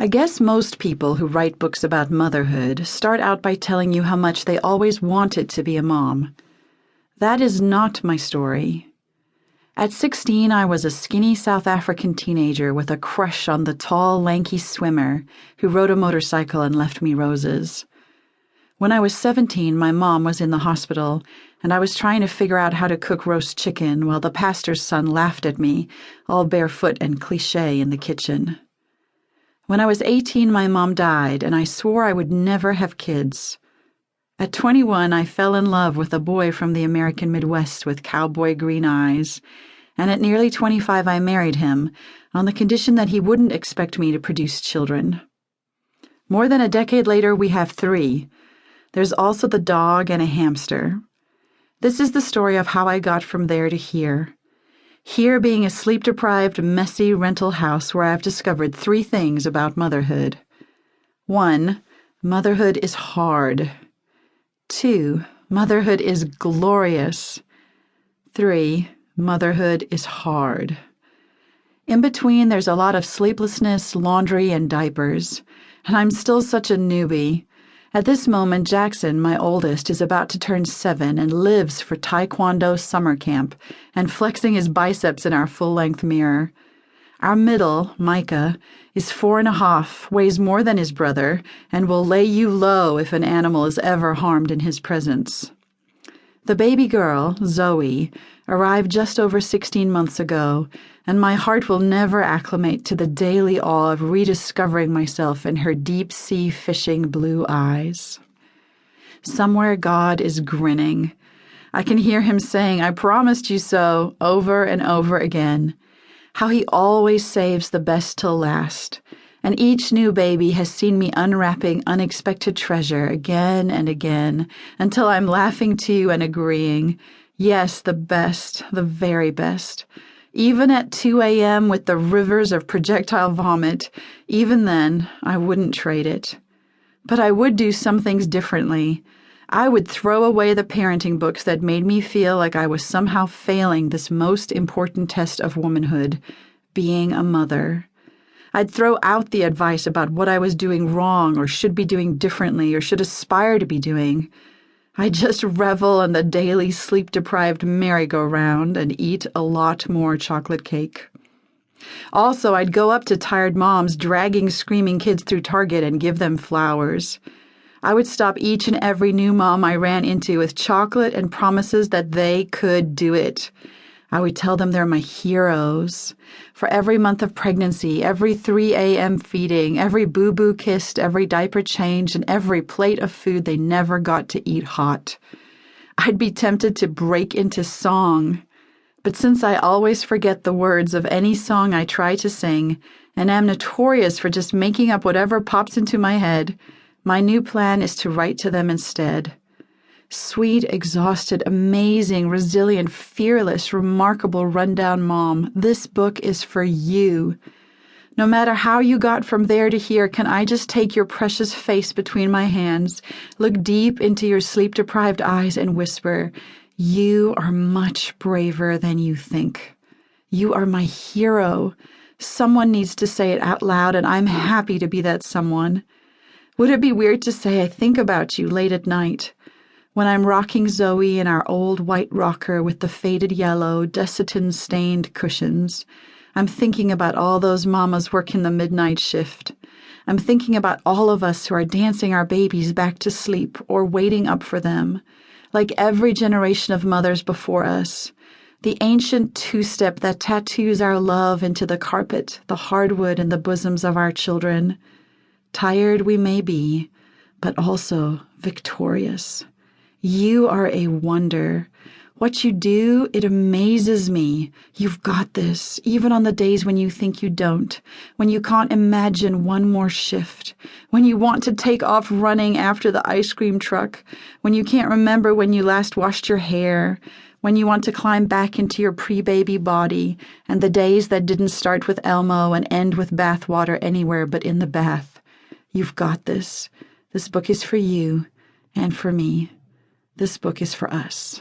I guess most people who write books about motherhood start out by telling you how much they always wanted to be a mom. That is not my story. At 16, I was a skinny South African teenager with a crush on the tall, lanky swimmer who rode a motorcycle and left me roses. When I was 17, my mom was in the hospital, and I was trying to figure out how to cook roast chicken while the pastor's son laughed at me, all barefoot and cliché in the kitchen. When I was 18, my mom died, and I swore I would never have kids. At 21, I fell in love with a boy from the American Midwest with cowboy-green eyes, and at nearly 25, I married him on the condition that he wouldn't expect me to produce children. More than a decade later, we have 3. There's also the dog and a hamster. This is the story of how I got from there to here. Here being a sleep-deprived, messy rental house where I've discovered 3 things about motherhood. 1. Motherhood is hard. 2. Motherhood is glorious. 3. Motherhood is hard. In between, there's a lot of sleeplessness, laundry, and diapers. And I'm still such a newbie. At this moment, Jackson, my oldest, is about to turn 7 and lives for Taekwondo summer camp and flexing his biceps in our full-length mirror. Our middle, Micah, is 4.5, weighs more than his brother, and will lay you low if an animal is ever harmed in his presence. The baby girl, Zoe, arrived just over 16 months ago, and my heart will never acclimate to the daily awe of rediscovering myself in her deep-sea fishing blue eyes. Somewhere God is grinning. I can hear him saying, "I promised you so," over and over again. How he always saves the best till last, and each new baby has seen me unwrapping unexpected treasure again and again, until I'm laughing too and agreeing, yes, the best, the very best. Even at 2 a.m. with the rivers of projectile vomit, even then, I wouldn't trade it. But I would do some things differently. I would throw away the parenting books that made me feel like I was somehow failing this most important test of womanhood, being a mother. I'd throw out the advice about what I was doing wrong or should be doing differently or should aspire to be doing. I'd just revel in the daily sleep-deprived merry-go-round and eat a lot more chocolate cake. Also, I'd go up to tired moms dragging screaming kids through Target and give them flowers. I would stop each and every new mom I ran into with chocolate and promises that they could do it. I would tell them they're my heroes. For every month of pregnancy, every 3 a.m. feeding, every boo-boo kissed, every diaper changed, and every plate of food they never got to eat hot. I'd be tempted to break into song. But since I always forget the words of any song I try to sing, and am notorious for just making up whatever pops into my head, my new plan is to write to them instead. Sweet, exhausted, amazing, resilient, fearless, remarkable, rundown mom, this book is for you. No matter how you got from there to here, can I just take your precious face between my hands, look deep into your sleep-deprived eyes and whisper, "You are much braver than you think. You are my hero. Someone needs to say it out loud, and I'm happy to be that someone." Would it be weird to say I think about you late at night? When I'm rocking Zoe in our old white rocker with the faded yellow, Desitin-stained cushions, I'm thinking about all those mamas working the midnight shift. I'm thinking about all of us who are dancing our babies back to sleep or waiting up for them, like every generation of mothers before us. The ancient two-step that tattoos our love into the carpet, the hardwood, and the bosoms of our children. Tired we may be, but also victorious. You are a wonder. What you do, it amazes me. You've got this, even on the days when you think you don't, when you can't imagine one more shift, when you want to take off running after the ice cream truck, when you can't remember when you last washed your hair, when you want to climb back into your pre-baby body, and the days that didn't start with Elmo and end with bath water anywhere but in the bath. You've got this. This book is for you and for me. This book is for us.